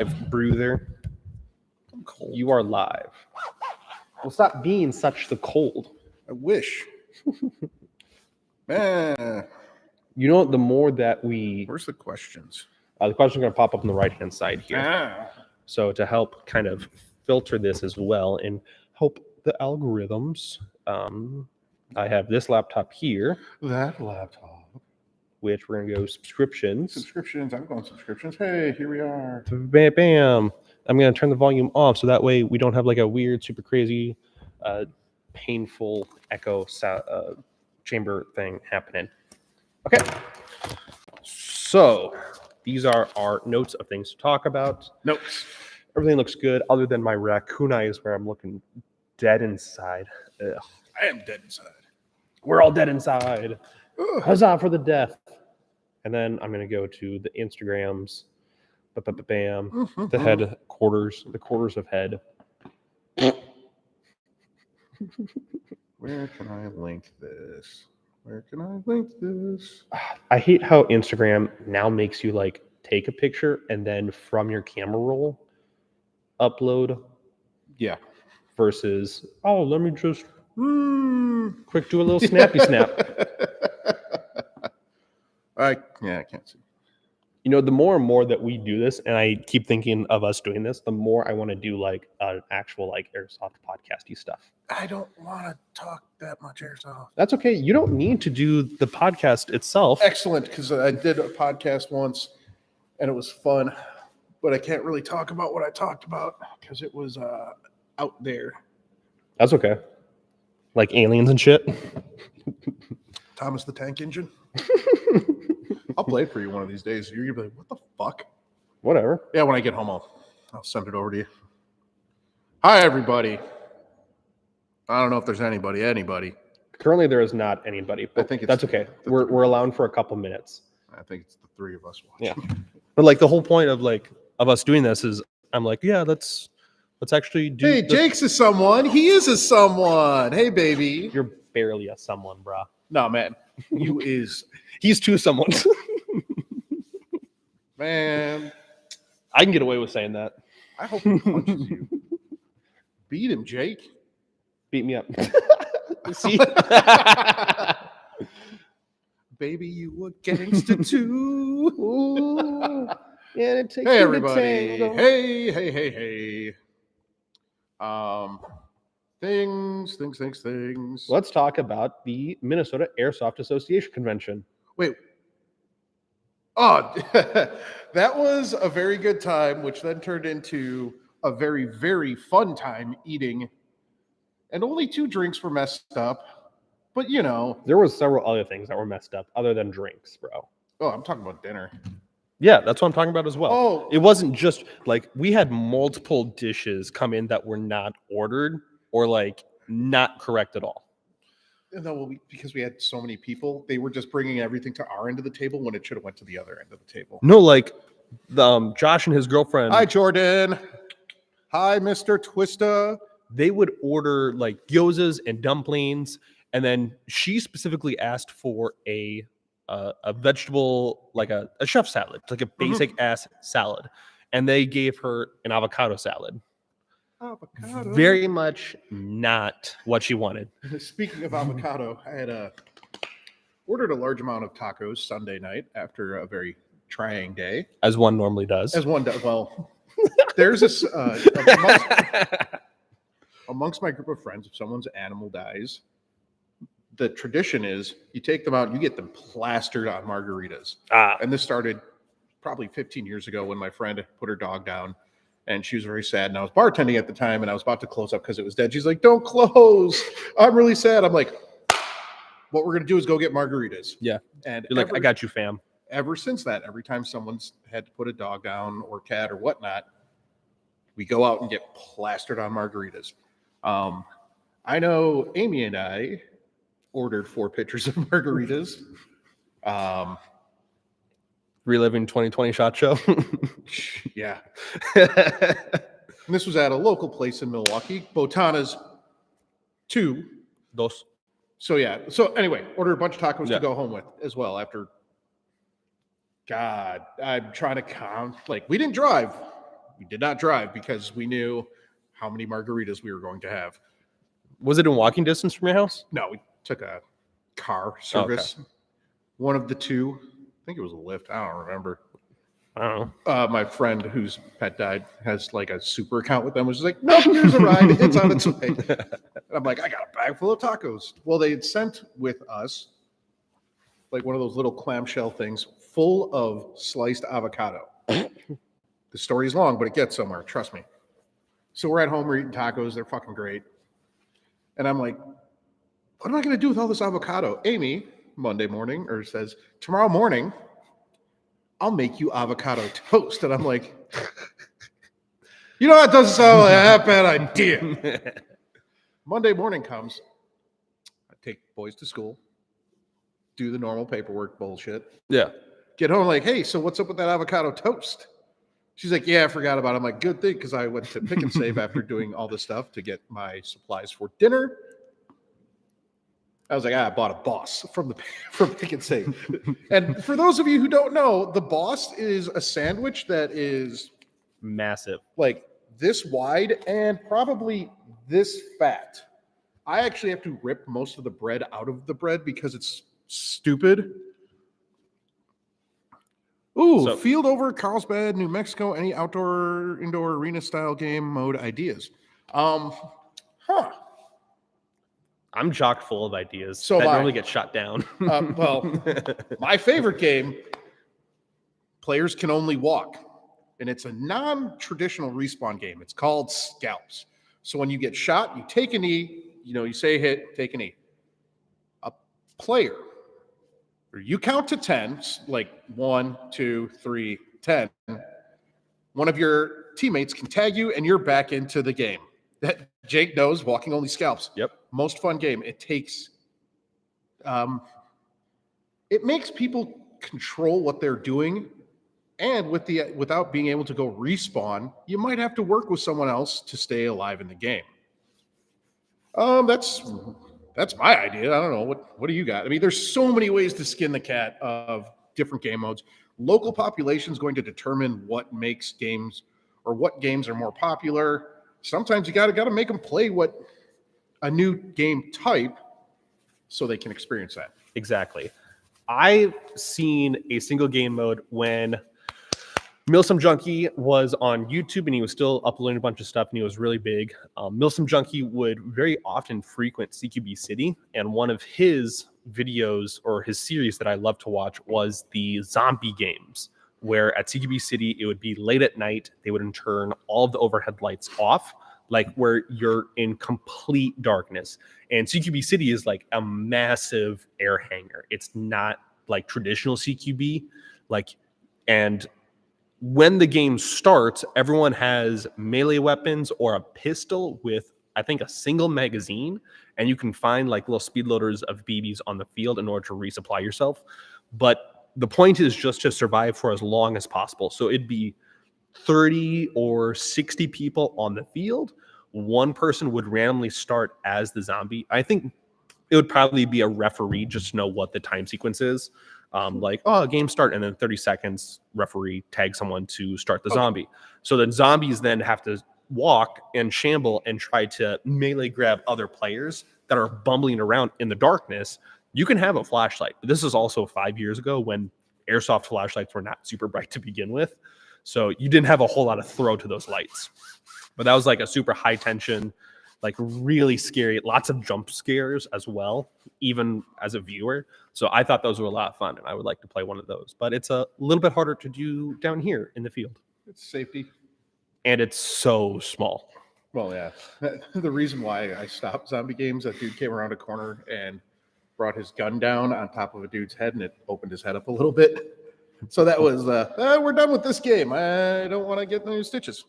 Bruiser. I'm cold. You are live. Well, stop being such the cold. I wish. Man. You know, the more that we... Where's the questions? The questions are going to pop up on the right-hand side here. Ah. So to help kind of filter this as well and help the algorithms, I have this laptop here. That laptop. Which we're going to go subscriptions. Subscriptions. I'm going subscriptions. Hey, here we are. Bam, bam. I'm going to turn the volume off so that way we don't have like a weird, super crazy, painful echo chamber thing happening. Okay. So these are our notes of things to talk about. Notes. Everything looks good other than my raccoon eyes where I'm looking dead inside. Ugh. I am dead inside. We're all dead inside. Ugh. Huzzah for the death. And then I'm going to go to the Instagrams. Bam. The head quarters. The quarters of head. Where can I link this? Where can I link this? I hate how Instagram now makes you like take a picture and then from your camera roll upload. Yeah. Versus, oh, let me just quick do a little snappy snap. I can't see. You know, the more and more that we do this, and I keep thinking of us doing this, the more I want to do like an actual like Airsoft podcasty stuff. I don't want to talk that much Airsoft. That's okay. You don't need to do the podcast itself. Excellent, because I did a podcast once, and it was fun, but I can't really talk about what I talked about because it was out there. That's okay. Like aliens and shit. Thomas the Tank Engine. I'll play it for you one of these days. You're gonna be like, "What the fuck?" Whatever. Yeah, when I get home, I'll send it over to you. Hi, everybody. I don't know if there's anybody. Currently, there is not anybody, but I think that's okay. We're allowed for a couple minutes. I think it's the three of us watching. Yeah, but like the whole point of us doing this is, I'm like, yeah, let's actually do. Hey, Jake's a someone. He is a someone. Hey, baby. You're barely a someone, brah. No, man. You is. He's two someones. Man. I can get away with saying that. I hope he punches you. Beat him, Jake. Beat me up. See? Baby, you a gangster too. Ooh. Yeah, it takes hey, two everybody. to tango. Hey. Things. Let's talk about the Minnesota Airsoft Association convention. Wait. Oh, that was a very good time, which then turned into a very, very fun time eating. And only 2 drinks were messed up. But, you know. There was several other things that were messed up other than drinks, bro. Oh, I'm talking about dinner. Yeah, that's what I'm talking about as well. Oh. It wasn't just like we had multiple dishes come in that were not ordered or like not correct at all. No, because we had so many people, they were just bringing everything to our end of the table when it should have went to the other end of the table. No, like Josh and his girlfriend. Hi, Jordan. Hi, Mr. Twista. They would order like gyozas and dumplings, and then she specifically asked for a vegetable, like a chef salad, like a basic ass salad, and they gave her an avocado salad. Avocado. Very much not what she wanted. Speaking of avocado, I had ordered a large amount of tacos Sunday night after a very trying day. As one normally does. As one does. Well, there's this amongst my group of friends, if someone's animal dies, the tradition is you take them out and you get them plastered on margaritas. And this started probably 15 years ago when my friend put her dog down. And she was very sad. And I was bartending at the time, and I was about to close up because it was dead. She's like, "Don't close. I'm really sad." I'm like, what we're going to do is go get margaritas. Yeah. And you're like, I got you, fam. Ever since that, every time someone's had to put a dog down or cat or whatnot, we go out and get plastered on margaritas. I know Amy and I ordered 4 pitchers of margaritas. Reliving 2020 SHOT Show. Yeah. And this was at a local place in Milwaukee, Botana's 2. Dos. So yeah. So anyway, ordered a bunch of tacos to go home with as well after. God, I'm trying to count. Like, we didn't drive. We did not drive because we knew how many margaritas we were going to have. Was it in walking distance from your house? No, we took a car service. Okay. One of the two. I think it was a Lyft. I don't remember. I don't know. My friend whose pet died has like a super account with them, which is like, nope, here's a ride. It's on its way. And I'm like, I got a bag full of tacos. Well, they had sent with us like one of those little clamshell things full of sliced avocado. The story is long, but it gets somewhere. Trust me. So we're at home, we're eating tacos. They're fucking great. And I'm like, what am I going to do with all this avocado? Amy, Monday morning, says, tomorrow morning, I'll make you avocado toast. And I'm like, that doesn't sound like a bad idea. Monday morning comes. I take boys to school, do the normal paperwork bullshit. Yeah. Get home like, hey, so what's up with that avocado toast? She's like, yeah, I forgot about it. I'm like, good thing, because I went to Pick and Save after doing all this stuff to get my supplies for dinner. I was like, I bought a Boss from Pick and Save. And for those of you who don't know, the Boss is a sandwich that is massive, like this wide and probably this fat. I actually have to rip most of the bread out of the bread because it's stupid. Ooh, field over Carlsbad, New Mexico. Any outdoor, indoor, arena style game mode ideas? I'm chock full of ideas so that normally get shot down. My favorite game, players can only walk, and it's a non-traditional respawn game. It's called Scalps. So when you get shot, you take a knee. You say hit, take a knee. A player, you count to 10, like 1, 2, 3, 10. One of your teammates can tag you, and you're back into the game. That Jake knows, walking only scalps. Yep. Most fun game. It takes, it makes people control what they're doing, and without being able to go respawn, you might have to work with someone else to stay alive in the game. That's my idea. I don't know. What do you got? I mean, there's so many ways to skin the cat of different game modes. Local population is going to determine what makes games or what games are more popular. Sometimes you got to make them play what a new game type so they can experience that. Exactly. I've seen a single game mode when Milsim Junkie was on YouTube and he was still uploading a bunch of stuff and he was really big. Milsim Junkie would very often frequent CQB City, and one of his videos or his series that I love to watch was the zombie games, where at CQB City it would be late at night. They would turn all of the overhead lights off, like where you're in complete darkness. And CQB City is like a massive air hangar. It's not like traditional CQB, and when the game starts, everyone has melee weapons or a pistol with, I think, a single magazine, and you can find like little speed loaders of BBs on the field in order to resupply yourself. But the point is just to survive for as long as possible. So it'd be 30 or 60 people on the field. One person would randomly start as the zombie. I think it would probably be a referee just to know what the time sequence is. Game start, and then 30 seconds, referee tags someone to start the zombie. So then zombies then have to walk and shamble and try to melee grab other players that are bumbling around in the darkness. You can have a flashlight, but this is also 5 years ago when airsoft flashlights were not super bright to begin with. So you didn't have a whole lot of throw to those lights. But that was like a super high tension, like really scary, lots of jump scares as well, even as a viewer. So I thought those were a lot of fun, and I would like to play one of those. But it's a little bit harder to do down here in the field. It's safety. And it's so small. Well, yeah. The reason why I stopped zombie games, that dude came around a corner and brought his gun down on top of a dude's head, and it opened his head up a little bit. So that was, we're done with this game. I don't want to get new stitches.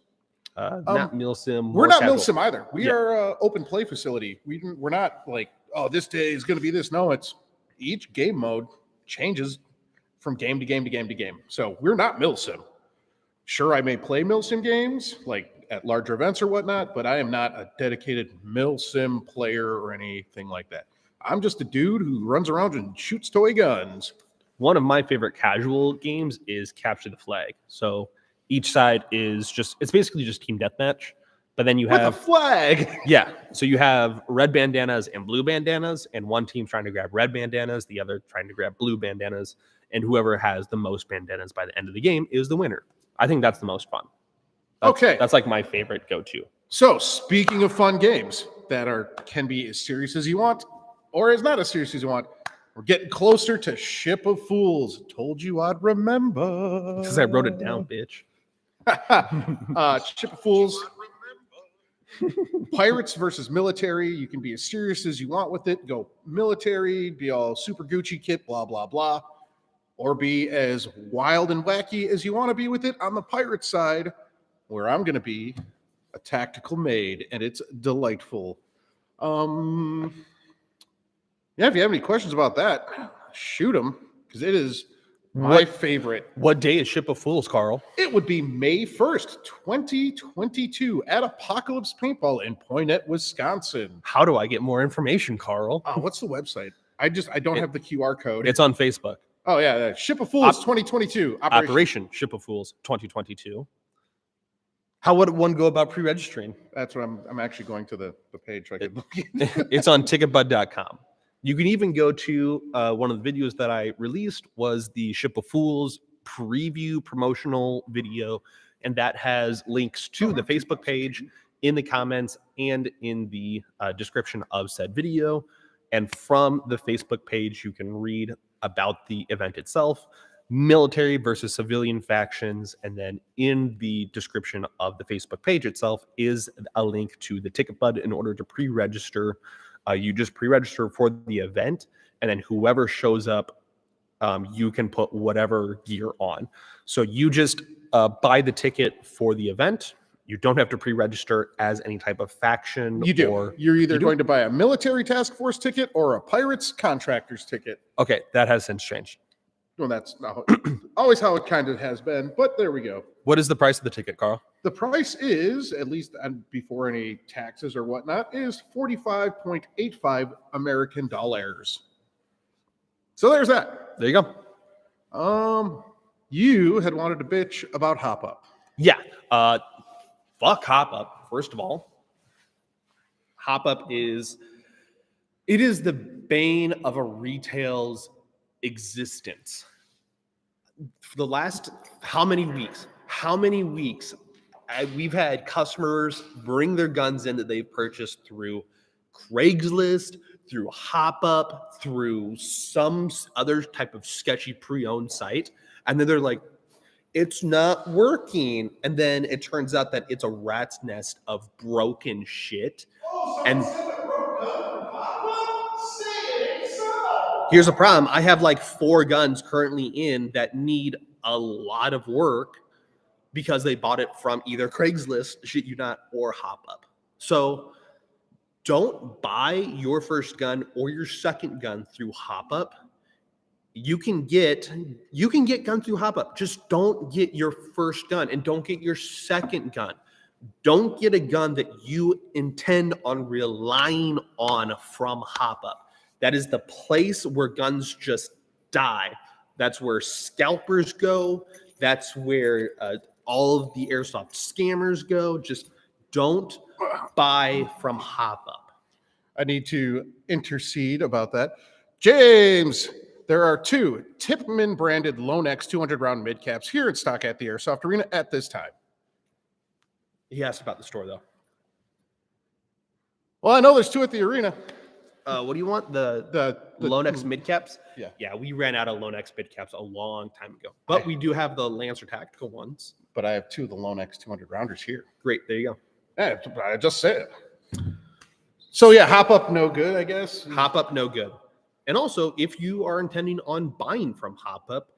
Not Milsim. We're not Milsim either. We are open play facility. We're not like, oh, this day is going to be this. No, it's each game mode changes from game to game to game to game. So we're not Milsim. Sure, I may play Milsim games like at larger events or whatnot, but I am not a dedicated Milsim player or anything like that. I'm just a dude who runs around and shoots toy guns. One of my favorite casual games is Capture the Flag. So Each side is it's basically just team deathmatch. But then you have with a flag. Yeah. So you have red bandanas and blue bandanas, and one team's trying to grab red bandanas, the other trying to grab blue bandanas, and whoever has the most bandanas by the end of the game is the winner. I think that's the most fun. That's like my favorite go-to. So speaking of fun games that can be as serious as you want, or as not as serious as you want, we're getting closer to Ship of Fools. Told you I'd remember. Because I wrote it down, bitch. Ship of Fools. Pirates versus military. You can be as serious as you want with it. Go military, be all super Gucci kit, blah, blah, blah. Or be as wild and wacky as you want to be with it on the pirate side, where I'm going to be a tactical maid, and it's delightful. Yeah, if you have any questions about that, shoot them, because it is my favorite. What day is Ship of Fools, Carl? It would be May 1st, 2022 at Apocalypse Paintball in Poinet, Wisconsin. How do I get more information, Carl? What's the website? I don't have the QR code. It's on Facebook. Oh, yeah. Ship of Fools 2022. Operation Ship of Fools 2022. How would one go about pre-registering? That's what I'm actually going to the page. So I can look It's on ticketbud.com. You can even go to one of the videos that I released was the Ship of Fools preview promotional video, and that has links to the Facebook page in the comments and in the description of said video. And from the Facebook page, you can read about the event itself, military versus civilian factions, and then in the description of the Facebook page itself is a link to the Ticket Bud in order to pre-register. You just pre-register for the event, and then whoever shows up, you can put whatever gear on. So you just buy the ticket for the event. You don't have to pre-register as any type of faction. You do. You're either going to buy a military task force ticket or a pirates contractors ticket. Okay, that has since changed. Well, that's not always how it kind of has been, but there we go. What is the price of the ticket, Carl? The price is, at least before any taxes or whatnot, is $45.85 American dollars. So there's that. There you go. You had wanted to bitch about Hop Up. Yeah. Fuck Hop Up, first of all. Hop Up is the bane of a retail's existence. For the last how many weeks we've had customers bring their guns in that they've purchased through Craigslist, through Hop Up, through some other type of sketchy pre-owned site, and then they're like, it's not working, and then it turns out that it's a rat's nest of broken shit. And here's a problem. I have like 4 guns currently in that need a lot of work because they bought it from either Craigslist, shit you not, or Hop Up. So don't buy your first gun or your second gun through Hop Up. You can get guns through Hop Up. Just don't get your first gun and don't get your second gun. Don't get a gun that you intend on relying on from Hop Up. That is the place where guns just die. That's where scalpers go. That's where all of the airsoft scammers go. Just don't buy from Hop Up. I need to intercede about that. James, there are 2 Tipman branded Lone X 200 round mid caps here in stock at the Airsoft Arena at this time. He asked about the store though. Well, I know there's 2 at the arena. What do you want? The Lone X mid caps? Yeah. Yeah, we ran out of Lone X mid caps a long time ago. But we do have the Lancer tactical ones. But I have 2 of the Lone X 200 rounders here. Great, there you go. Yeah, I just said it. So yeah, Hop Up no good, I guess. Hop Up no good. And also, if you are intending on buying from Hop Up,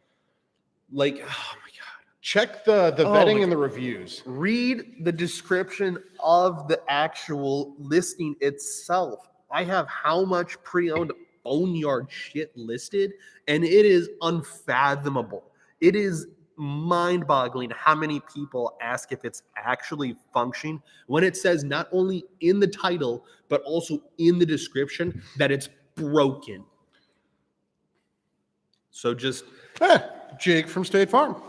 like, oh my God. Check the vetting and the reviews. Read the description of the actual listing itself. I have how much pre-owned boneyard shit listed, and it is unfathomable. It is mind-boggling how many people ask if it's actually functioning when it says not only in the title, but also in the description that it's broken. So just... Jake from State Farm.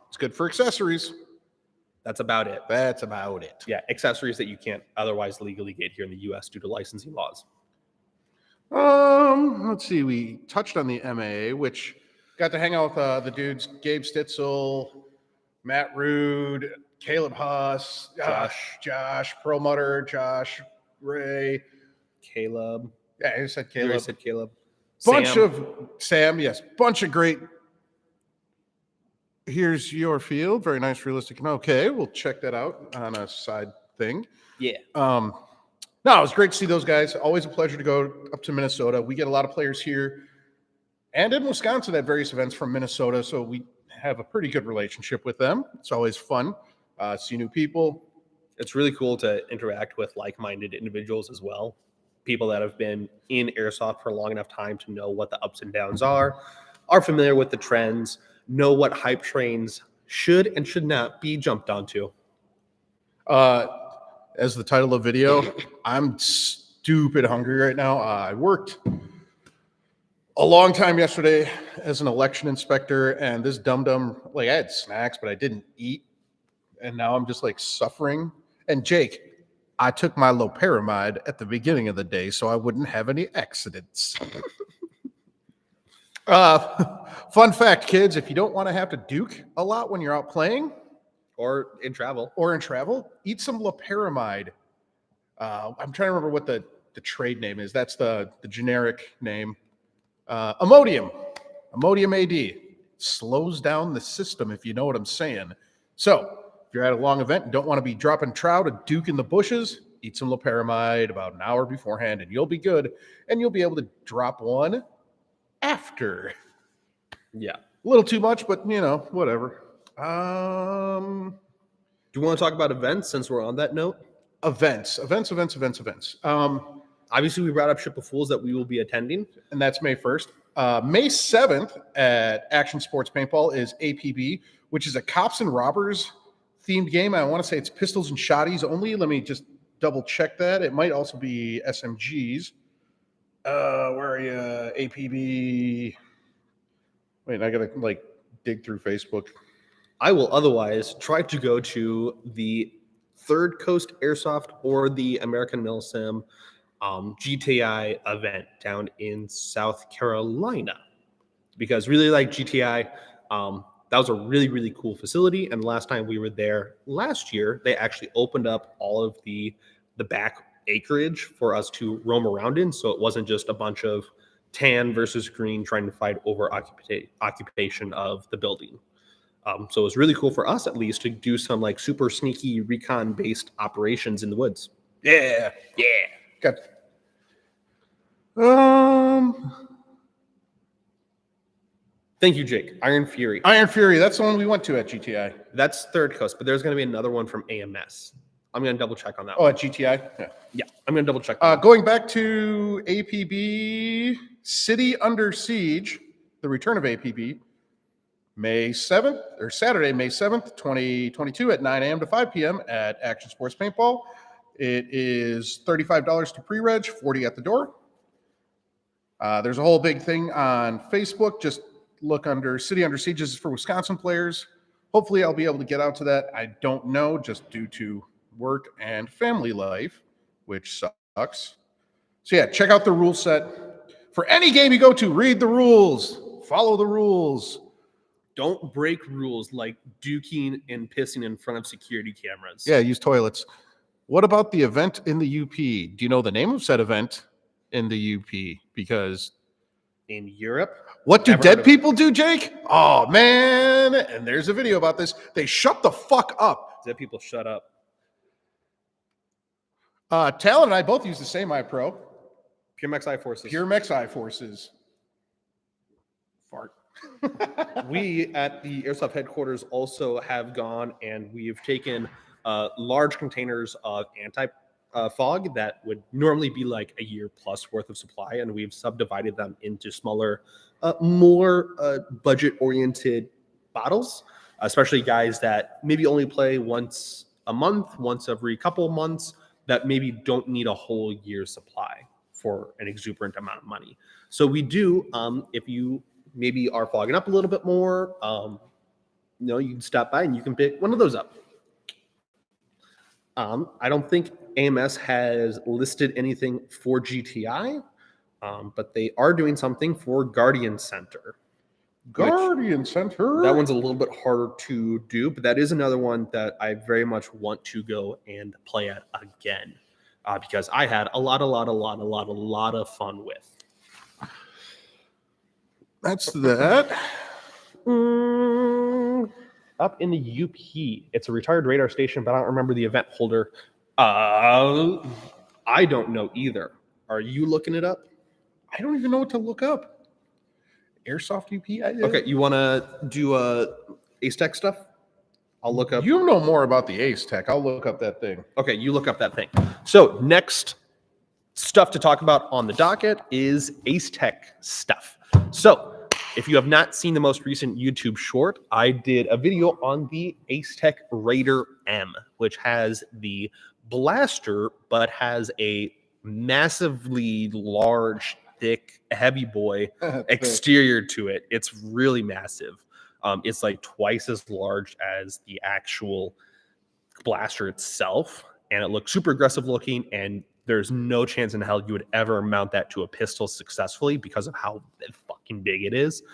It's good for accessories. That's about it. That's about it. Yeah, accessories that you can't otherwise legally get here in the U.S. due to licensing laws. Let's see. We touched on the MAA, which got to hang out with the dudes Gabe Stitzel, Matt Rude, Caleb Huss, Josh Perlmutter, Josh Ray, Caleb. Yeah, I said You already Caleb. said Caleb. Bunch of great. Here's your field. Very nice, realistic. Okay, we'll check that out on a side thing. Yeah. No, it was great to see those guys. Always a pleasure to go up to Minnesota. We get a lot of players here and in Wisconsin at various events from Minnesota, so we have a pretty good relationship with them. It's always fun. See new people. It's really cool to interact with like-minded individuals as well. People that have been in Airsoft for a long enough time to know what the ups and downs are familiar with the trends, know what hype trains should and should not be jumped onto. As the title of the video, I'm stupid hungry right now. I worked a long time yesterday as an election inspector, and this dum-dum, like I had snacks, but I didn't eat. And now I'm just like suffering. And Jake, I took my loperamide at the beginning of the day so I wouldn't have any accidents. Fun fact, kids, if you don't want to have to duke a lot when you're out playing or in travel, eat some loperamide. I'm trying to remember what the trade name is. That's the generic name. Imodium AD. Slows down the system, if you know what I'm saying. So if you're at a long event and don't want to be dropping trout or duke in the bushes, eat some loperamide about an hour beforehand and you'll be good. And you'll be able to drop one after. Yeah. A little too much, but whatever. Do you want to talk about events since we're on that note? Events. Obviously, we brought up Ship of Fools that we will be attending. And that's May 1st. May 7th at Action Sports Paintball is APB, which is a cops and robbers themed game. I want to say it's pistols and shotties only. Let me just double check that. It might also be SMGs. Where are you? APB. Wait, I got to dig through Facebook. I will otherwise try to go to the Third Coast Airsoft or the American Milsim GTI event down in South Carolina, because really like GTI, that was a really, really cool facility. And last time we were there last year, they actually opened up all of the back acreage for us to roam around in. So it wasn't just a bunch of tan versus green trying to fight over occupation of the building. So it was really cool for us, at least, to do some super sneaky recon based operations in the woods. Yeah. Got. Thank you, Jake. Iron Fury. That's the one we went to at GTI. That's Third Coast, but there's going to be another one from AMS. I'm going to double check on that. Oh, at GTI? Yeah, I'm going to double check. Going back to APB, City Under Siege, the return of APB, May 7th, or Saturday, May 7th, 2022 at 9 a.m. to 5 p.m. at Action Sports Paintball. It is $35 to pre-reg, $40 at the door. There's a whole big thing on Facebook. Just look under City Under Siege. This is for Wisconsin players. Hopefully I'll be able to get out to that. I don't know, just due to work and family life, which sucks. So yeah, check out the rule set. For any game you go to, read the rules. Follow the rules. Don't break rules like duking and pissing in front of security cameras. Yeah, use toilets. What about the event in the UP? Do you know the name of said event in the UP? Because in Europe, what do dead people do, Jake? Oh, man. And there's a video about this. They shut the fuck up. Dead people shut up. Talon and I both use the same iPro. Pure Max I Forces. Pure Max I Forces. Fart. We at the Airsoft headquarters also have gone and we've taken large containers of anti-fog that would normally be like a year plus worth of supply, and we've subdivided them into smaller, more budget-oriented bottles, especially guys that maybe only play once a month, once every couple of months, that maybe don't need a whole year's supply for an exuberant amount of money. So we do, if you maybe are fogging up a little bit more, you can stop by and you can pick one of those up. I don't think AMS has listed anything for GTI, but they are doing something for Guardian Center. Guardian Center. That one's a little bit harder to do, but that is another one that I very much want to go and play at again, because I had a lot of fun with. That's that. Up in the UP, it's a retired radar station, but I don't remember the event holder. I don't know either. Are you looking it up? I don't even know what to look up. Airsoft UP. Okay, you want to do Ace Tech stuff? I'll look up. You know more about the Ace Tech. I'll look up that thing. Okay, you look up that thing. So next stuff to talk about on the docket is Ace Tech stuff. So if you have not seen the most recent YouTube short, I did a video on the Ace Tech Raider M, which has the blaster, but has a massively large, thick, heavy boy exterior to it. It's really massive. It's like twice as large as the actual blaster itself, and it looks super aggressive looking, and there's no chance in hell you would ever mount that to a pistol successfully because of how fucking big it is.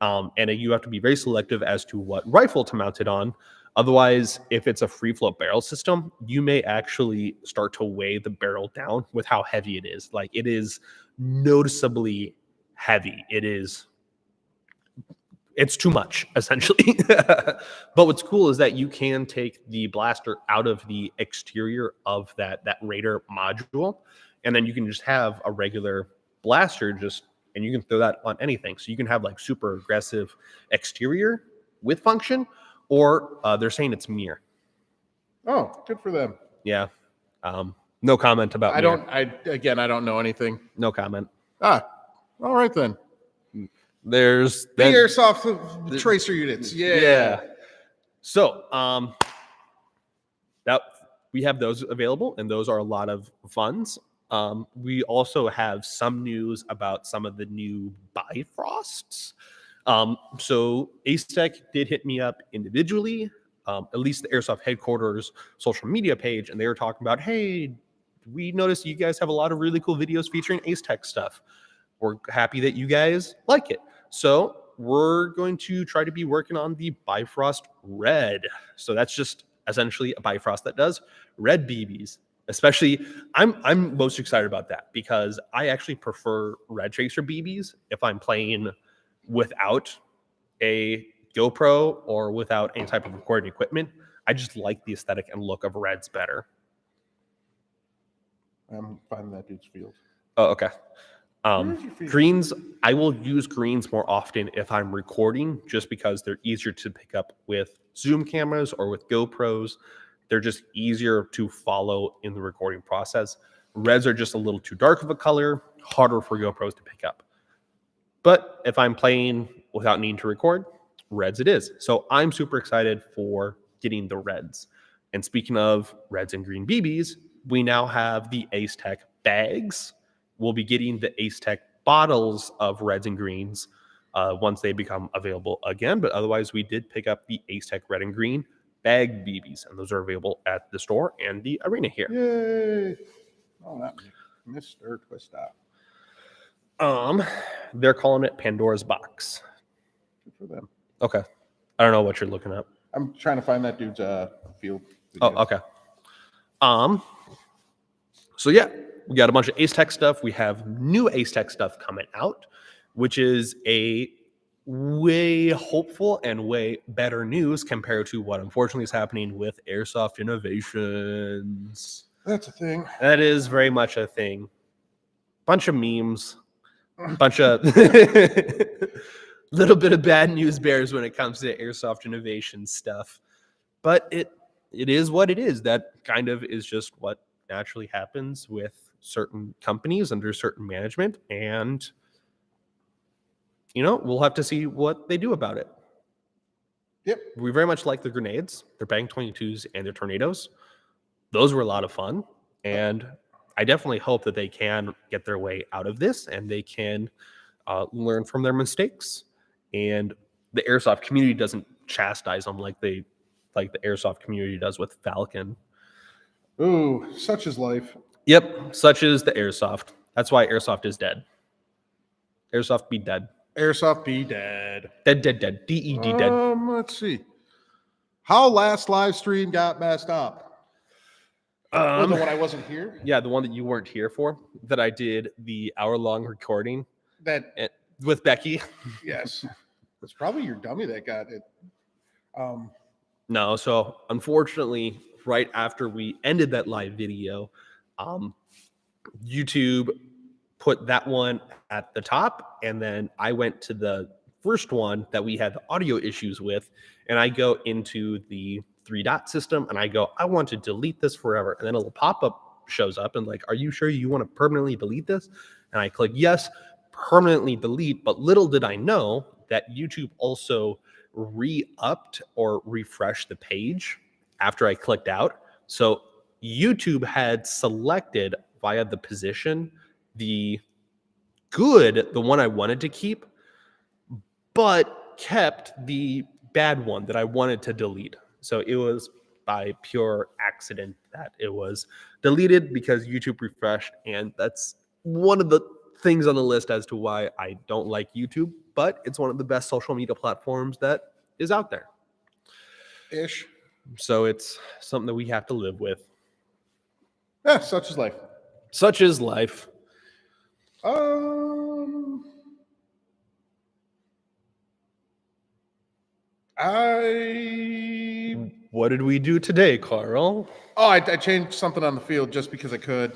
And you have to be very selective as to what rifle to mount it on. Otherwise, if it's a free float barrel system, you may actually start to weigh the barrel down with how heavy it is. Like, it is noticeably heavy. It's too much, essentially. But what's cool is that you can take the blaster out of the exterior of that Raider module, and then you can just have a regular blaster and you can throw that on anything. So you can have like super aggressive exterior with function, or they're saying it's mirror. Oh, good for them. Yeah. No comment about mirror. I don't know anything. No comment. All right then. There's the Airsoft tracer units. Yeah. So, that we have those available, and those are a lot of funds. We also have some news about some of the new Bifrosts. So Ace Tech did hit me up individually, at least the Airsoft headquarters social media page, and they were talking about, hey, we noticed you guys have a lot of really cool videos featuring Ace Tech stuff. We're happy that you guys like it. So we're going to try to be working on the Bifrost Red. So that's just essentially a Bifrost that does red BBs. Especially, I'm most excited about that because I actually prefer red tracer BBs if I'm playing without a GoPro or without any type of recording equipment. I just like the aesthetic and look of reds better. I'm finding that dude's field. Oh, okay. Greens, I will use greens more often if I'm recording, just because they're easier to pick up with Zoom cameras or with GoPros. They're just easier to follow in the recording process. Reds are just a little too dark of a color, harder for GoPros to pick up. But if I'm playing without needing to record, reds it is. So I'm super excited for getting the reds. And speaking of reds and green BBs, we now have the Ace Tech bags. We'll be getting the Ace Tech bottles of reds and greens once they become available again. But otherwise, we did pick up the Ace Tech red and green bag BBs, and those are available at the store and the arena here. Yay! Oh, that Mr. Twista. They're calling it Pandora's Box. Good for them. Okay. I don't know what you're looking up. I'm trying to find that dude's field. Oh, okay. So yeah, we got a bunch of Ace Tech stuff. We have new Ace Tech stuff coming out, which is a way hopeful and way better news compared to what unfortunately is happening with Airsoft Innovations. That's a thing. That is very much a thing. Bunch of memes, bunch of little bit of bad news bears when it comes to Airsoft Innovation stuff. But it is what it is. That kind of is just what naturally happens with certain companies under certain management, and we'll have to see what they do about it. Yep. We very much like the grenades, their Bang 22s and their Tornadoes. Those were a lot of fun, and I definitely hope that they can get their way out of this and they can learn from their mistakes, and the Airsoft community doesn't chastise them like the Airsoft community does with Falcon. Ooh, such is life. Yep, such is the Airsoft. That's why Airsoft is dead. Airsoft be dead. Airsoft be dead. Dead. DED dead. Let's see. How last live stream got messed up? The one I wasn't here? Yeah, the one that you weren't here for, that I did the hour-long recording with Becky. Yes. It's probably your dummy that got it. No, so unfortunately, right after we ended that live video, YouTube put that one at the top, and then I went to the first one that we had the audio issues with, and I go into the 3-dot system, and I go, I want to delete this forever, and then a little pop-up shows up, and like, are you sure you want to permanently delete this? And I click yes, permanently delete, but little did I know that YouTube also re-upped or refreshed the page after I clicked out. So YouTube had selected via the position the one I wanted to keep, but kept the bad one that I wanted to delete. So it was by pure accident that it was deleted because YouTube refreshed, and that's one of the things on the list as to why I don't like YouTube, but it's one of the best social media platforms that is out there. Ish. So it's something that we have to live with. Yeah, such is life. Such is life. What did we do today, Carl? Oh, I changed something on the field just because I could.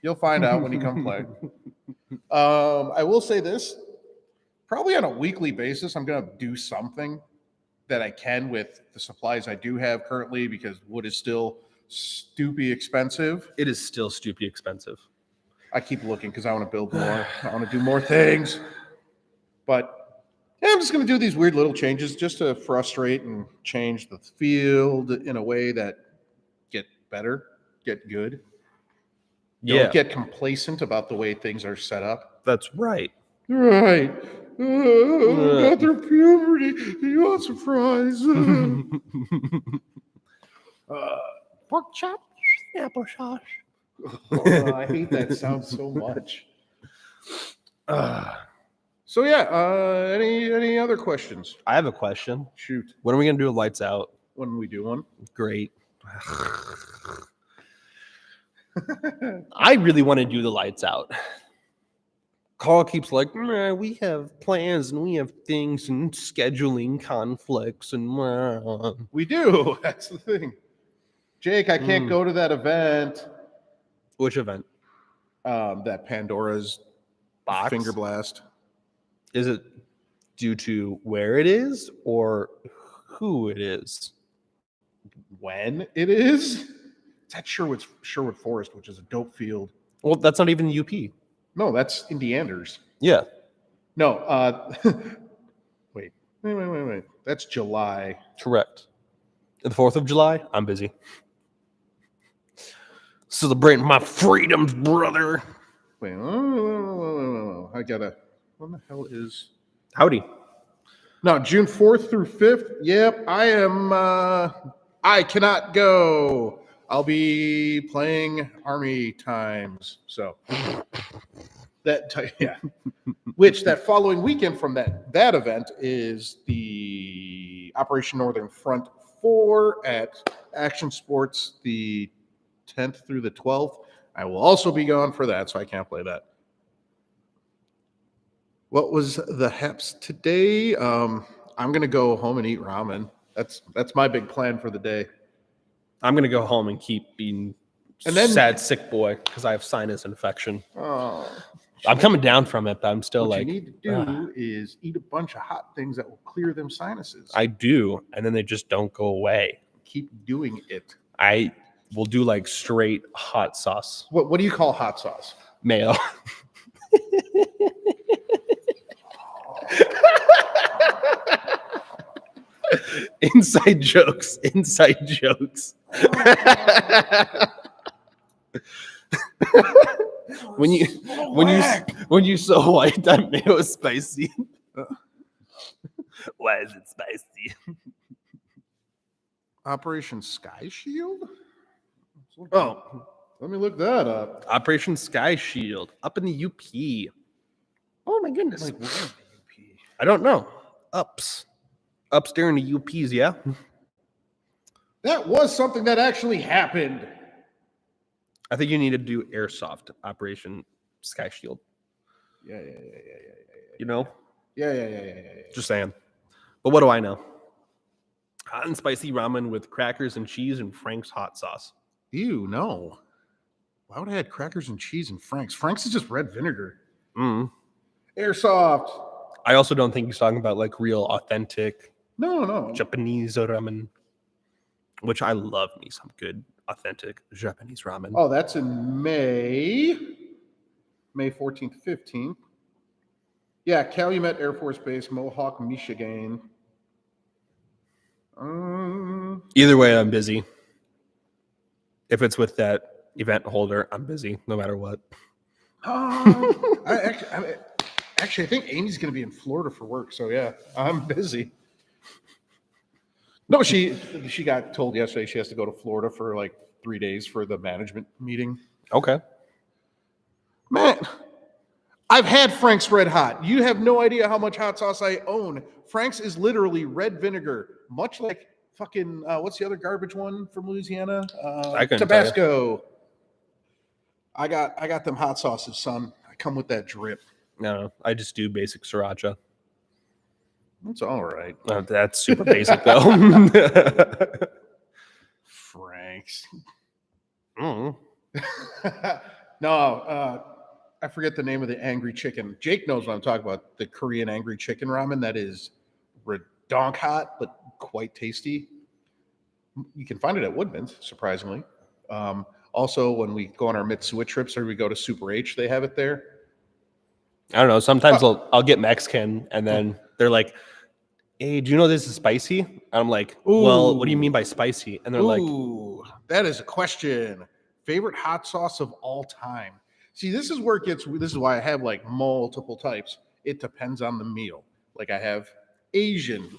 You'll find out when you come play. I will say this. Probably on a weekly basis, I'm going to do something that I can with the supplies I do have currently, because wood is still stupid expensive. It is still stupid expensive. I keep looking because I want to build more. I want to do more things. But yeah, I'm just going to do these weird little changes just to frustrate and change the field in a way that get better, get good. Don't get complacent about the way things are set up. That's right. Right. Got their puberty. You want some fries? Pork chop, applesauce. I hate that sound so much. So yeah, any other questions? I have a question. Shoot. When are we gonna do lights out? When we do one? Great. I really want to do the lights out. Carl keeps like, we have plans and we have things and scheduling conflicts and we do. That's the thing. Jake, I can't go to that event. Which event? That Pandora's box finger blast. Is it due to where it is or who it is? When it is? It's at Sherwood Forest, which is a dope field. Well, that's not even the UP. No, that's Indiana's. Yeah. No. Wait. That's July. Correct. The 4th of July, I'm busy. Celebrating my freedoms, brother. Wait. I gotta. What the hell is? Howdy. No, June 4th through 5th. Yep, I am. I cannot go. I'll be playing Army Times. So yeah. Which that following weekend from that event is the Operation Northern Front 4 at Action Sports, the 10th through the 12th. I will also be gone for that, so I can't play that. What was the haps today? I'm gonna go home and eat ramen. That's my big plan for the day. I'm gonna go home and keep being sad sick boy because I have sinus infection. Oh, I'm coming down from it, but I'm still what you need to do is eat a bunch of hot things that will clear them sinuses. I do, and then they just don't go away. Keep doing it. I will do like straight hot sauce. What do you call hot sauce? Mayo. Inside jokes. when you so white, that mayo is spicy. Why is it spicy? Operation Sky Shield? Oh, let me look that up. Operation Sky Shield up in the UP. Oh my goodness. Like, where is the UP? I don't know. Upstairs in the UPs, yeah. That was something that actually happened. I think you need to do Airsoft Operation Sky Shield. Yeah. You know? Yeah. Just saying. But what do I know? Hot and spicy ramen with crackers and cheese and Frank's hot sauce. Ew, no. Why would I add crackers and cheese and Frank's? Frank's is just red vinegar. Airsoft. I also don't think he's talking about like real authentic No. Japanese ramen, which I love me some good authentic Japanese ramen. Oh, that's in May 14th, 15th. Yeah, Calumet Air Force Base, Mohawk, Michigan. Either way, I'm busy. If it's with that event holder, I'm busy no matter what. I think Amy's going to be in Florida for work, so yeah, I'm busy. No, she got told yesterday she has to go to Florida for like 3 days for the management meeting. Okay. Man, I've had Frank's Red Hot. You have no idea how much hot sauce I own. Frank's is literally red vinegar, much like fucking what's the other garbage one from Louisiana? Tabasco. I got them hot sauces, son. I come with that drip. No, I just do basic sriracha. That's all right. That's super basic though. Frank's. Mm. No, I forget the name of the angry chicken. Jake knows what I'm talking about. The Korean angry chicken ramen that is redonk hot, but quite tasty. You can find it at Woodman's, surprisingly. Also, when we go on our Mitsui trips or we go to Super H, they have it there. I don't know. Sometimes I'll get Mexican and then they're like, hey, do you know this is spicy? And I'm like, well, what do you mean by spicy? And they're like, that is a question. Favorite hot sauce of all time. See, this is why I have like multiple types. It depends on the meal. Like I have Asian,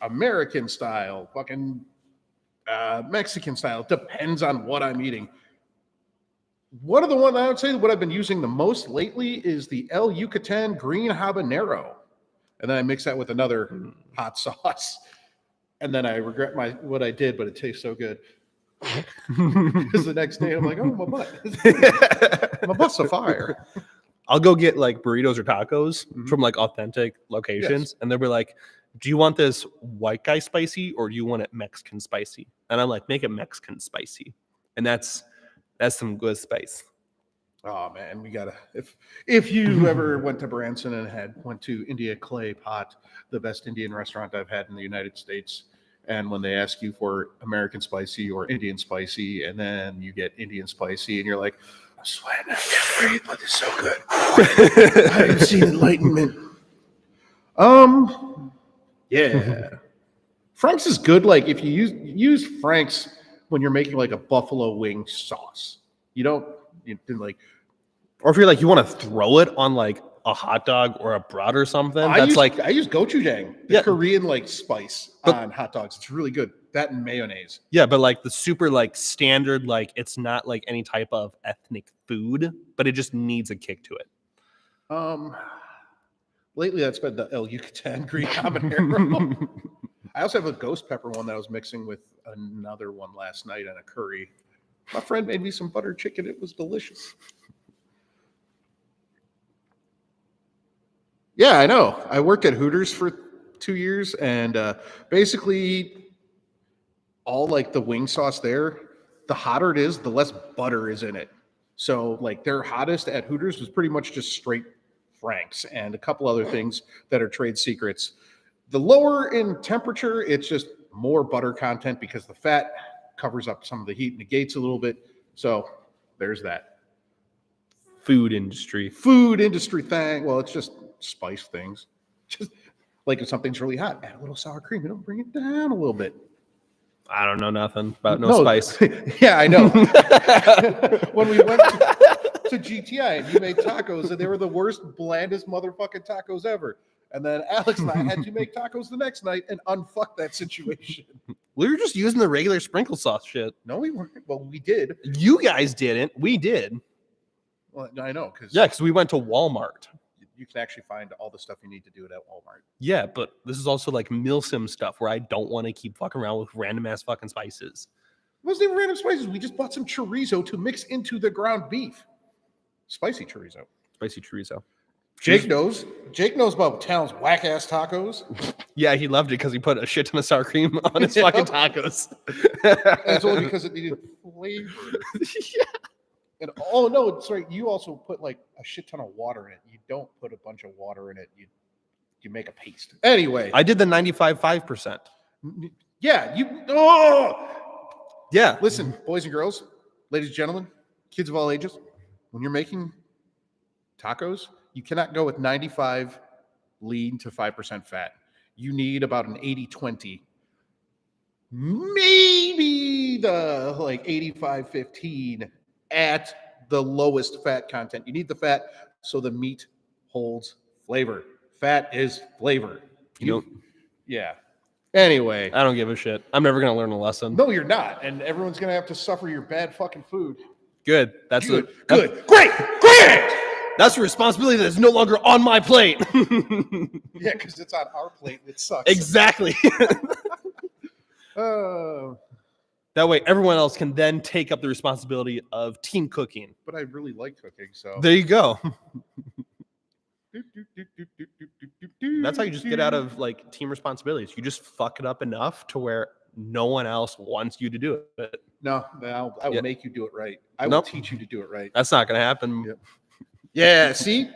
American style, fucking Mexican style. It depends on what I'm eating. One of the ones I would say what I've been using the most lately is the El Yucatan green habanero. And then I mix that with another hot sauce. And then I regret what I did, but it tastes so good. Because the next day I'm like, oh, my butt. My butt's a fire. I'll go get like burritos or tacos from like authentic locations. And they'll be like, do you want this white guy spicy or do you want it Mexican spicy? And I'm like, make it Mexican spicy. And that's some good spice. Oh man, we gotta. If you ever went to Branson and went to India Clay Pot, the best Indian restaurant I've had in the United States, and when they ask you for American spicy or Indian spicy, and then you get Indian spicy, and you're like, I'm sweating, I can't breathe, but it's so good. I have seen enlightenment. Yeah, Frank's is good. Like if you use Frank's when you're making like a buffalo wing sauce, you didn't like. Or if you're like, you want to throw it on like a hot dog or a brat or something. I use gochujang, the Korean like spice on hot dogs. It's really good. That and mayonnaise. Yeah, but like the super like standard, like it's not like any type of ethnic food, but it just needs a kick to it. Lately that's been the El Yucatan green habanero. I also have a ghost pepper one that I was mixing with another one last night on a curry. My friend made me some butter chicken. It was delicious. Yeah, I know. I worked at Hooters for 2 years, and basically all like the wing sauce there, the hotter it is, the less butter is in it. So like their hottest at Hooters was pretty much just straight Frank's and a couple other things that are trade secrets. The lower in temperature, it's just more butter content because the fat covers up some of the heat, negates a little bit. So there's that. Food industry thing. Well, it's just spice things. Just like if something's really hot, add a little sour cream. It'll bring it down a little bit. I don't know nothing about no spice. Yeah, I know. When we went to GTI and you made tacos and they were the worst, blandest motherfucking tacos ever. And then Alex and I had to make tacos the next night and unfuck that situation. We were just using the regular sprinkle sauce shit. No, we weren't. Well, we did. You guys didn't. We did. Well, I know because we went to Walmart. You can actually find all the stuff you need to do it at Walmart. Yeah, but this is also like Milsim stuff where I don't want to keep fucking around with random ass fucking spices. It wasn't even random spices. We just bought some chorizo to mix into the ground beef. Spicy chorizo. Spicy chorizo. Jake knows. Jake knows about Talon's whack ass tacos. Yeah, he loved it because he put a shit ton of sour cream on his fucking tacos. And it's only because it needed flavor. Yeah. And oh no, it's right. You also put like a shit ton of water in it. You don't put a bunch of water in it. You make a paste. Anyway, I did the 95.5%. Yeah, Yeah. Listen, boys and girls, ladies and gentlemen, kids of all ages, when you're making tacos, you cannot go with 95 lean to 5% fat. You need about an 80-20. Maybe the like 85-15 at the lowest fat content. You need the fat so the meat holds flavor. Fat is flavor. Yeah. Anyway. I don't give a shit. I'm never going to learn a lesson. No, you're not. And everyone's going to have to suffer your bad fucking food. Good. That's good. Great. That's a responsibility that is no longer on my plate. Yeah, because it's on our plate. It sucks. Exactly. That way, everyone else can then take up the responsibility of team cooking. But I really like cooking, so there you go. That's how you just get out of like team responsibilities. You just fuck it up enough to where no one else wants you to do it. No, I will make you do it right. I will teach you to do it right. That's not going to happen. Yep. Yeah, see?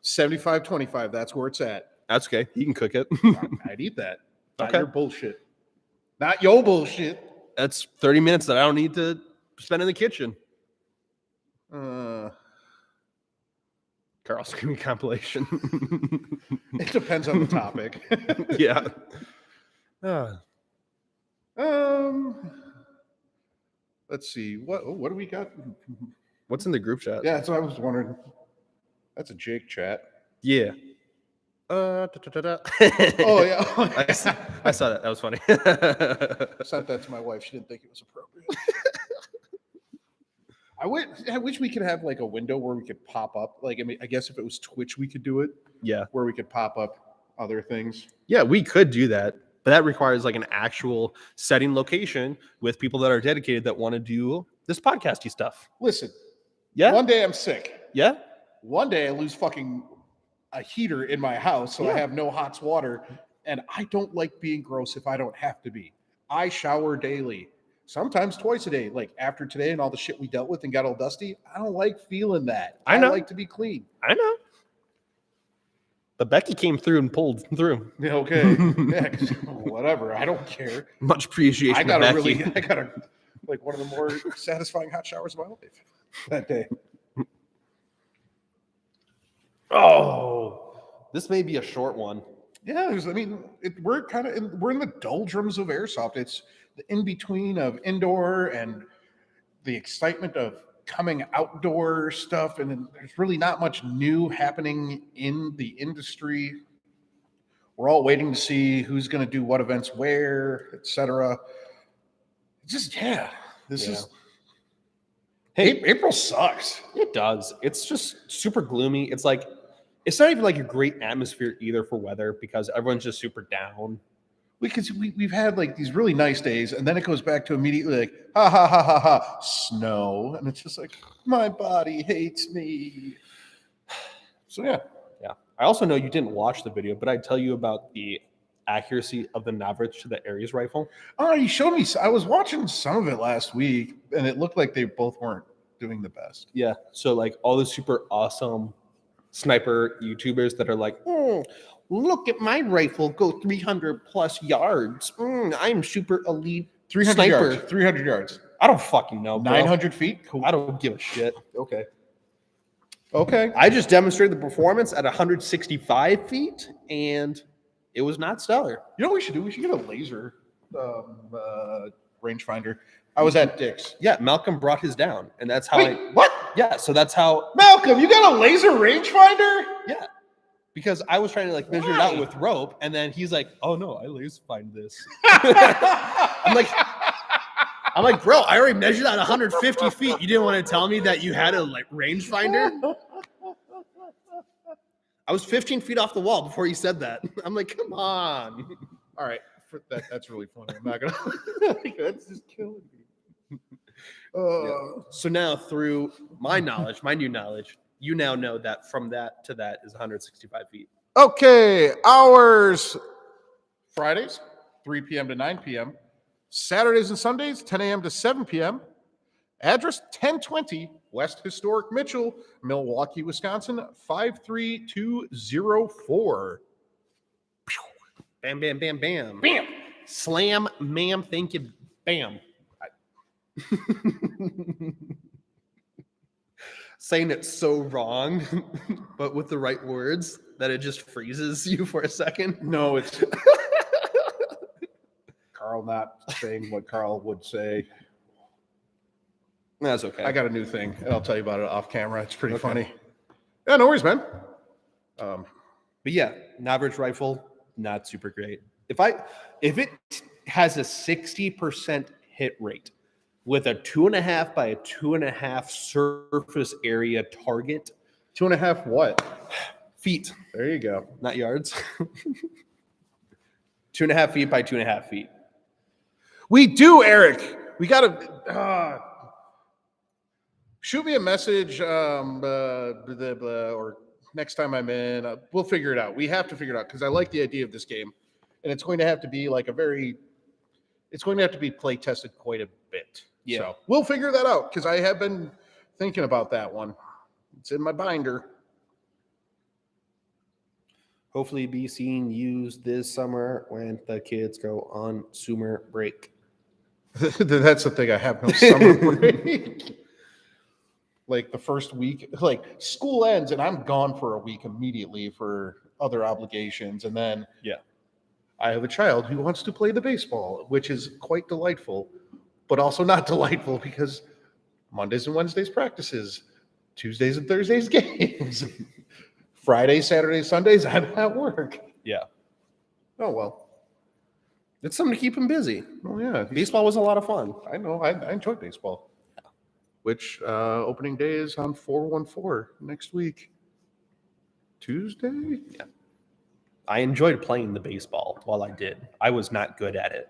75-25. That's where it's at. That's okay. You can cook it. I'd eat that. Not your bullshit. Not your bullshit. That's 30 minutes that I don't need to spend in the kitchen. Carl Screaming compilation. It depends on the topic. Yeah. Let's see. What do we got? What's in the group chat? Yeah, that's what I was wondering. That's a Jake chat. Yeah. Oh yeah. I saw that. That was funny. I sent that to my wife. She didn't think it was appropriate. I wish we could have like a window where we could pop up. Like, I mean, I guess if it was Twitch, we could do it. Yeah. Where we could pop up other things. Yeah, we could do that. But that requires like an actual setting location with people that are dedicated that want to do this podcasty stuff. Listen. Yeah. One day I'm sick. Yeah. One day I lose fucking a heater in my house, so I have no hot water. And I don't like being gross if I don't have to be. I shower daily. Sometimes twice a day, like after today and all the shit we dealt with and got all dusty. I don't like feeling that. I know. I like to be clean. I know. But Becky came through and pulled through. Yeah, okay. Yeah, whatever. I don't care. Much appreciation. I got like one of the more satisfying hot showers of my life that day. Oh, this may be a short one. Yeah, we're in the doldrums of airsoft. It's the in between of indoor and the excitement of coming outdoor stuff, and there's really not much new happening in the industry. We're all waiting to see who's going to do what events where, etc. Just this is. Hey, April sucks. It does. It's just super gloomy. It's like it's not even like a great atmosphere either for weather because everyone's just super down. Because we've had like these really nice days, and then it goes back to immediately like ha ha ha ha ha snow, and it's just like my body hates me. So yeah. I also know you didn't watch the video, but I tell you about the accuracy of the Navrich to the Aries rifle. Oh, you showed me. I was watching some of it last week, and it looked like they both weren't doing the best. Yeah. So like all the super awesome sniper YouTubers that are like, look at my rifle go 300 plus yards. I'm super elite 300 sniper. yards. 300 yards. I don't fucking know, bro. 900 feet? Cool. I don't give a shit. Okay. I just demonstrated the performance at 165 feet, and it was not stellar. You know what we should do? We should get a laser rangefinder. I was at Dick's. Yeah, Malcolm brought his down, and that's how what? Yeah, so that's how... Malcolm, you got a laser rangefinder? Yeah. because I was trying to like measure it Why? out with rope, and then he's like, "Oh no, I laser find this." I'm like, bro, I already measured out 150 feet. You didn't want to tell me that you had a like rangefinder? I was 15 feet off the wall before you said that. I'm like, come on. All right, that's really funny. I'm not gonna. That's just killing me. So now, through my knowledge, my new knowledge, you now know that from that to that is 165 feet. Okay, hours. Fridays, 3 p.m. to 9 p.m. Saturdays and Sundays, 10 a.m. to 7 p.m. Address 1020 West Historic Mitchell, Milwaukee, Wisconsin, 53204. Bam, bam, bam, bam. Bam! Slam, ma'am, thank you, bam. Saying it so wrong, but with the right words, that it just freezes you for a second. No, it's Carl not saying what Carl would say. That's okay. I got a new thing, and I'll tell you about it off camera. It's pretty funny. Yeah, no worries, man. But yeah, an average rifle, not super great. If it has a 60% hit rate with a 2.5 by a 2.5 surface area target, 2.5 what? feet, There you go. not yards. 2.5 feet by 2.5 feet. We do, Eric. We got to shoot me a message or next time I'm in. We'll figure it out. We have to figure it out because I like the idea of this game. And it's going to have to be like it's going to have to be play tested quite a bit. Yeah. So we'll figure that out because I have been thinking about that one. It's in my binder. Hopefully be seen used this summer when the kids go on summer break. That's the thing. I have no summer break. Like the first week, like school ends and I'm gone for a week immediately for other obligations. And then I have a child who wants to play the baseball, which is quite delightful, but also not delightful because Mondays and Wednesdays practices, Tuesdays and Thursdays games, Fridays, Saturdays, Sundays I'm at work. Yeah. Oh, well. It's something to keep him busy. Oh, yeah. Baseball was a lot of fun. I know. I enjoy baseball. Which opening day is on 4/14 next week. Tuesday? Yeah. I enjoyed playing the baseball while I did. I was not good at it.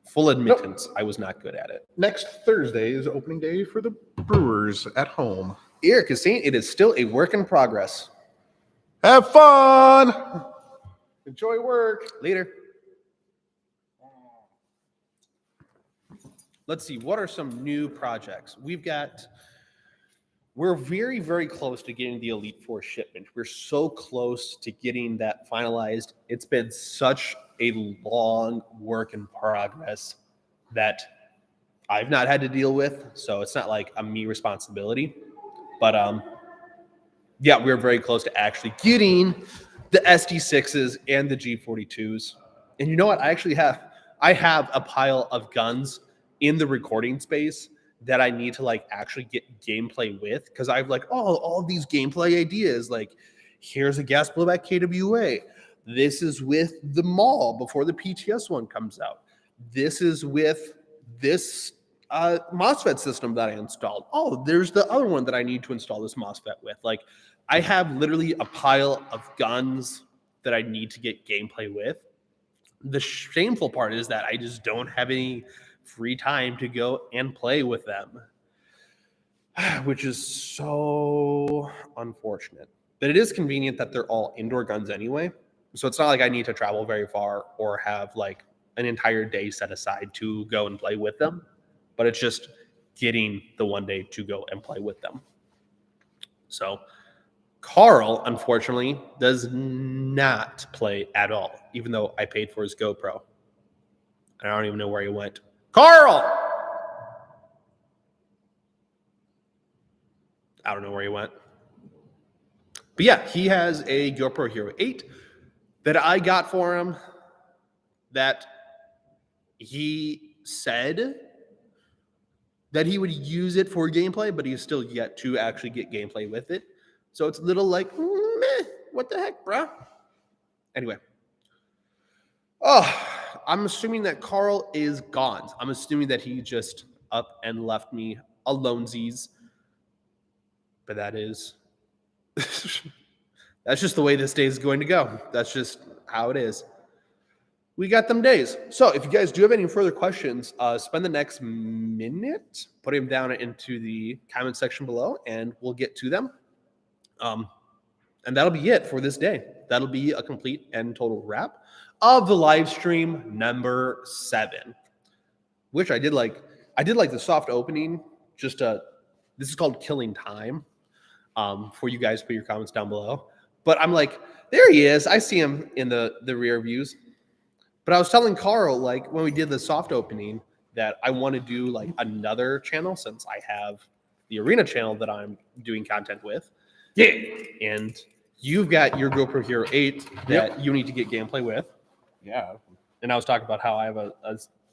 Full admittance, I was not good at it. Next Thursday is opening day for the Brewers at home. Eric is saying it is still a work in progress. Have fun! Enjoy work. Later. Let's see, what are some new projects? We're very, very close to getting the Elite Four shipment. We're so close to getting that finalized. It's been such a long work in progress that I've not had to deal with. So it's not like a me responsibility. But yeah, we're very close to actually getting the SD6s and the G42s. And you know what? I have a pile of guns in the recording space that I need to like actually get gameplay with, because I've like, all these gameplay ideas. Like, here's a gas blowback KWA. This is with the mall before the PTS one comes out. This is with this MOSFET system that I installed. Oh, there's the other one that I need to install this MOSFET with. Like, I have literally a pile of guns that I need to get gameplay with. The shameful part is that I just don't have any free time to go and play with them, which is so unfortunate. But it is convenient that they're all indoor guns anyway. So it's not like I need to travel very far or have like an entire day set aside to go and play with them. But it's just getting the one day to go and play with them. So Carl, unfortunately, does not play at all, even though I paid for his GoPro. I don't even know where he went. Carl! I don't know where he went. But yeah, he has a GoPro Hero 8 that I got for him that he said that he would use it for gameplay, but he's still yet to actually get gameplay with it. So it's a little like, meh, what the heck, bruh? Anyway. Oh, I'm assuming that Carl is gone. I'm assuming that he just up and left me alonesies. But that is... that's just the way this day is going to go. That's just how it is. We got them days. So if you guys do have any further questions, spend the next minute putting them down into the comment section below, and we'll get to them. And that'll be it for this day. That'll be a complete and total wrap of the live stream number 7, which I did like. I did like the soft opening. This is called killing time. For you guys, put your comments down below. But I'm like, there he is. I see him in the rear views. But I was telling Carl, like, when we did the soft opening, that I want to do like another channel, since I have the arena channel that I'm doing content with. Yeah. And you've got your GoPro Hero 8 that you need to get gameplay with. Yeah. And I was talking about how I have a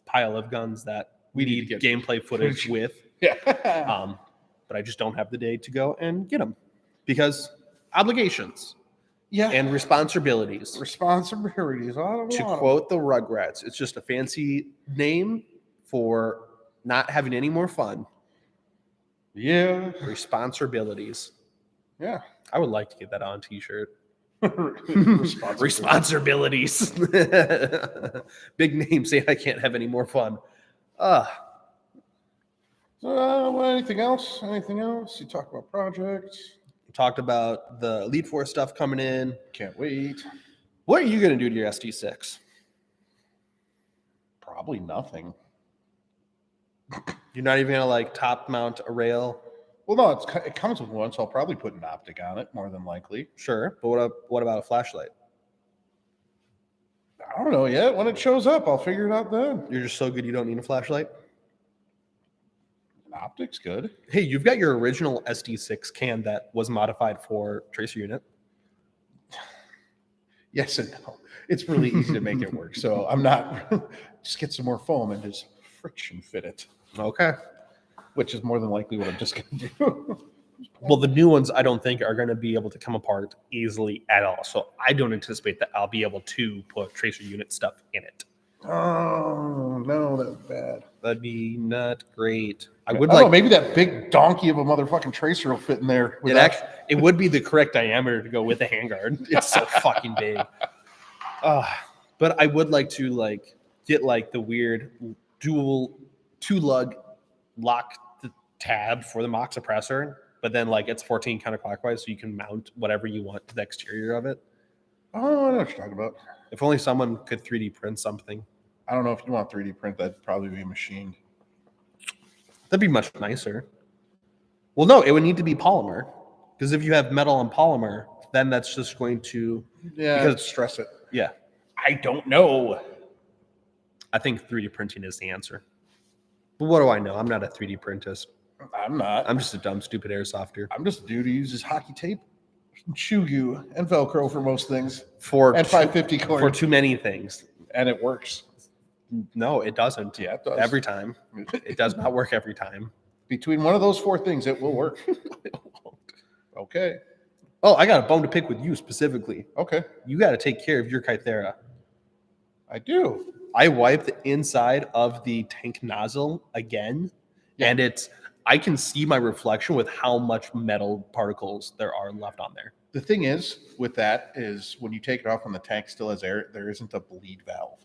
pile of guns that we need to get gameplay footage with. Yeah. But I just don't have the day to go and get them because obligations. Yeah. And responsibilities. Responsibilities. To quote the Rugrats, it's just a fancy name for not having any more fun. Yeah. Responsibilities. Yeah. I would like to get that on a t-shirt. Responsibilities. Big name saying I can't have any more fun. Anything else? Anything else? You talk about projects. Talked about the Elite Four stuff coming in. Can't wait. What are you going to do to your SD6? Probably nothing. You're not even going to like top mount a rail? Well, no, it comes with one, so I'll probably put an optic on it, more than likely. Sure, but what about a flashlight? I don't know yet. When it shows up, I'll figure it out then. You're just so good you don't need a flashlight? An optic's good. Hey, you've got your original SD6 can that was modified for tracer unit. Yes and no. It's really easy to make it work, so I'm not... just get some more foam and just friction fit it. Okay. Which is more than likely what I'm just going to do. Well, the new ones I don't think are going to be able to come apart easily at all. So I don't anticipate that I'll be able to put tracer unit stuff in it. Oh, no, that's bad. That'd be not great. I would like... maybe that big donkey of a motherfucking tracer will fit in there. It would be the correct diameter to go with the handguard. It's so fucking big. But I would like to get the weird dual 2-lug lock tab for the mock suppressor, but then it's 14 counterclockwise, so you can mount whatever you want to the exterior of it. Oh, I know what you're talking about. If only someone could 3D print something. I don't know if you want 3D print, that'd probably be machined. That'd be much nicer. Well, no, it would need to be polymer, because if you have metal and polymer, then that's just going to stress it. Yeah, I don't know. I think 3D printing is the answer. But what do I know? I'm not a 3D printist. I'm not. I'm just a dumb, stupid airsofter. I'm just a dude who uses hockey tape, chew goo, and Velcro for most things. And 550 cord. For too many things. And it works. No, it doesn't. Yeah, it does. Every time. It does not work every time. Between one of those 4 things, it will work. It won't. Okay. Oh, I got a bone to pick with you specifically. Okay. You got to take care of your Kythera. I do. I wiped the inside of the tank nozzle again, and I can see my reflection with how much metal particles there are left on there. The thing is with that is when you take it off when the tank still has air, there isn't a bleed valve.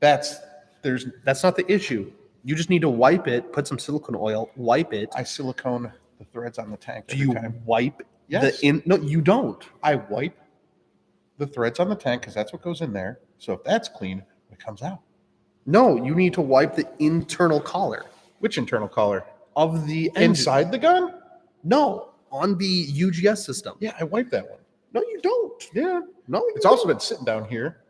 That's not the issue. You just need to wipe it, put some silicone oil, wipe it. I silicone the threads on the tank. Do you wipe yes. No, you don't. I wipe the threads on the tank because that's what goes in there. So if that's clean, it comes out. No, you need to wipe the internal collar. Which internal collar? Of the engine. Inside the gun? No, on the UGS system. Yeah, I wiped that one. No, you don't. Yeah. No, it's also been sitting down here.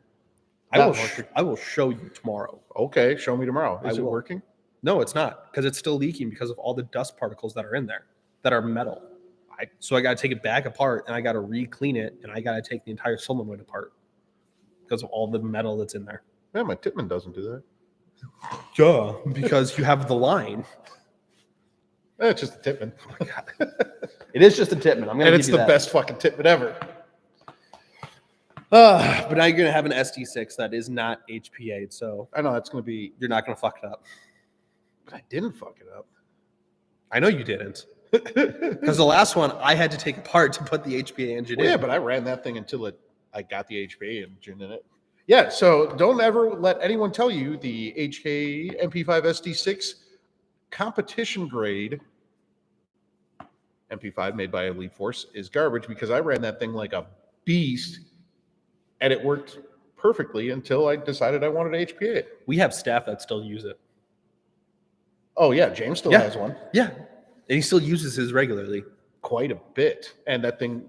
I will show you tomorrow. Okay, show me tomorrow. Is it working? No, it's not, because it's still leaking because of all the dust particles that are in there that are metal. So I got to take it back apart, and I got to re-clean it, and I got to take the entire solenoid apart because of all the metal that's in there. Yeah, my Tippmann doesn't do that. Yeah, because you have the line. It's just a Tippmann. Oh my God. It is just a Tippmann. I'm gonna and it's the best fucking Tippmann ever. But now you're gonna have an SD6 that is not HPA, so I know that's going to be. you're not gonna fuck it up. But I didn't fuck it up. I know you didn't, because the last one I had to take apart to put the HPA engine Well, in. yeah, but I ran that thing until I got the HPA engine in it. Yeah, so don't ever let anyone tell you the HK MP5 SD6 competition grade MP5 made by Elite Force is garbage, because I ran that thing like a beast and it worked perfectly until I decided I wanted HPA. We have staff that still use it. Oh yeah, James still has one. Yeah, and he still uses his regularly. Quite a bit. And that thing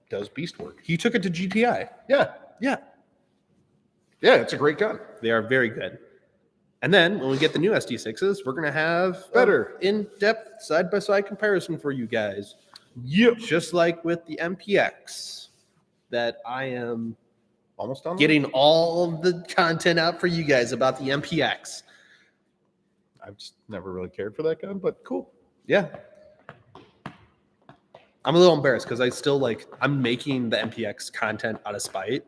does beast work. He took it to GTI. Yeah. Yeah, Yeah, it's a great gun. they are very good. And then when we get the new SD6s, we're gonna have Better. in-depth side-by-side comparison for you guys. Yep. Just like with the MPX, that I am Almost done. getting all of the content out for you guys about the MPX. I've just never really cared for that gun, but cool. Yeah. I'm a little embarrassed because I'm making the MPX content out of spite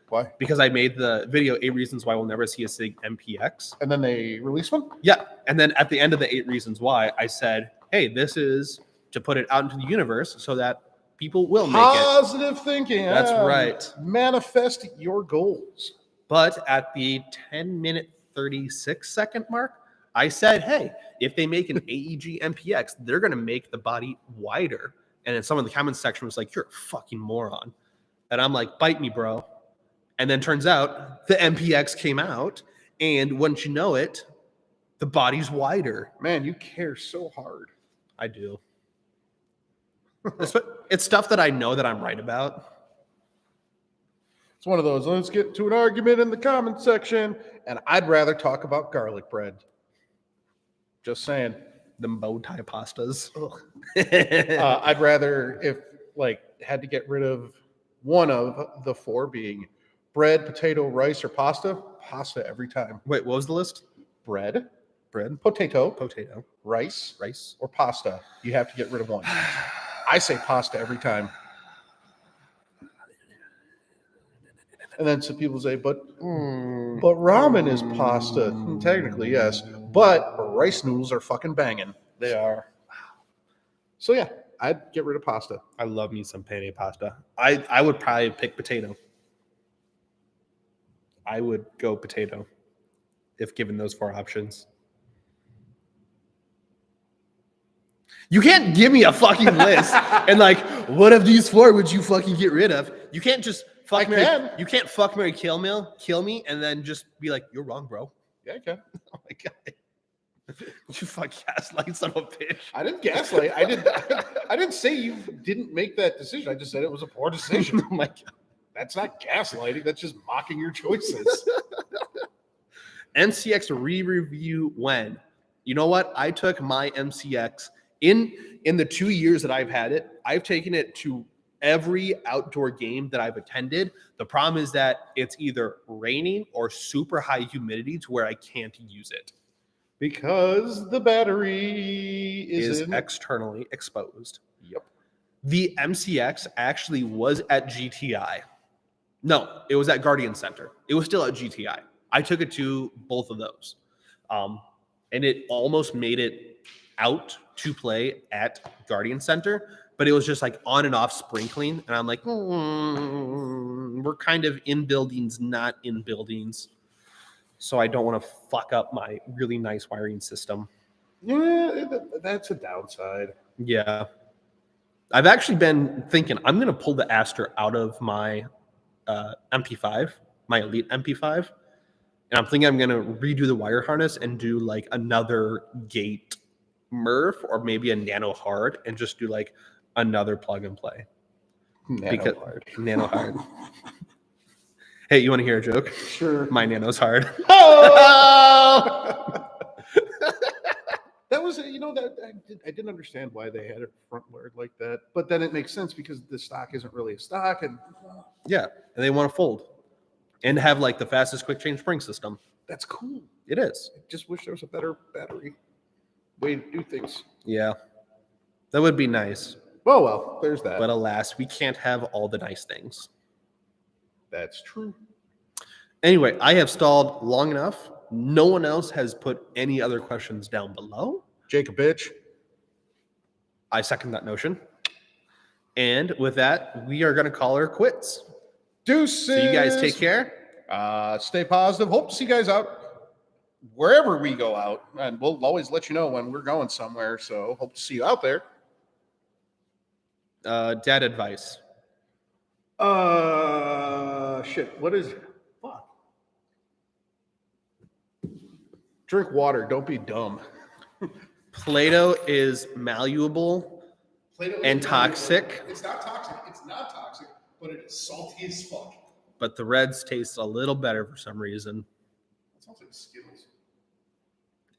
Why? because I made the video 8 reasons why we'll never see a SIG MPX. And then they release one? Yeah. And then at the end of the 8 reasons why, I said, hey, this is to put it out into the universe so that people will make it. Positive thinking. That's right. Manifest your goals. But at the 10-minute, 36-second mark, I said, hey, if they make an AEG MPX, they're going to make the body wider. And then some of the comments section was like, you're a fucking moron. And I'm like, bite me, bro. And then turns out the MPX came out, and wouldn't you know it, the body's wider. Man, you care so hard. I do. It's stuff that I know that I'm right about. It's one of those, let's get to an argument in the comment section, and I'd rather talk about garlic bread. Just saying. Them bow tie pastas. I'd rather, if had to get rid of one of the 4, being bread, potato, rice, or pasta every time. Wait, what was the list? Bread, Potato, rice, or pasta. You have to get rid of one. I say pasta every time. And then some people say, but ramen is pasta. Technically, yes. But rice noodles are fucking banging. They are. So yeah, I'd get rid of pasta. I love me some penne pasta. I would probably pick potato. I would go potato if given those 4 options. You can't give me a fucking list and what of these 4 would you fucking get rid of? You can't just fuck me. You can't fuck Mary kill me, and then just be like, you're wrong, bro. Yeah, I can. Oh my god. You fuck gaslight son of a bitch. I didn't gaslight. I didn't say you didn't make that decision. I just said it was a poor decision. Oh my god. That's not gaslighting. That's just mocking your choices. MCX re-review when? You know what? I took my MCX in the 2 years that I've had it. I've taken it to every outdoor game that I've attended. The problem is that it's either raining or super high humidity to where I can't use it. Because the battery is externally exposed. Yep. The MCX actually was at GTI. No, it was at Guardian Center. It was still at GTI. I took it to both of those. And it almost made it out to play at Guardian Center, but it was just on and off sprinkling. And I'm like, we're kind of in buildings, not in buildings. So I don't want to fuck up my really nice wiring system. Yeah, that's a downside. Yeah. I've actually been thinking I'm going to pull the Aster out of my MP5, my Elite MP5. And I'm thinking I'm going to redo the wire harness and do another gate Murph or maybe a Nano Hard and just do another plug and play. Nano Hard. Hey, you want to hear a joke? Sure. My Nano's hard. Oh! That was, I didn't understand why they had it front wired like that. But then it makes sense because the stock isn't really a stock. And yeah, and they want to fold and have the fastest quick change spring system. That's cool. It is. I just wish there was a better battery way to do things. Yeah, that would be nice. Well, there's that. But alas, we can't have all the nice things. That's true. Anyway, I have stalled long enough. No one else has put any other questions down below. Jacob bitch. I second that notion. And with that, we are going to call her quits. Deuces. So you guys take care. Stay positive. Hope to see you guys out wherever we go out. And we'll always let you know when we're going somewhere. So hope to see you out there. Dad advice. Shit. What is... Fuck. Drink water. Don't be dumb. Play-Doh is malleable Play-Doh and toxic. It's not toxic. It's not toxic, but it is salty as fuck. But the reds taste a little better for some reason. It sounds like Skittles.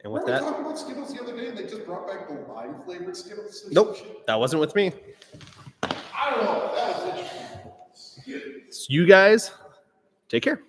And with Weren't that, we talking about Skittles the other day and they just brought back the lime flavored Skittles? Nope, that wasn't with me. I don't know. That was interesting. So you guys, take care.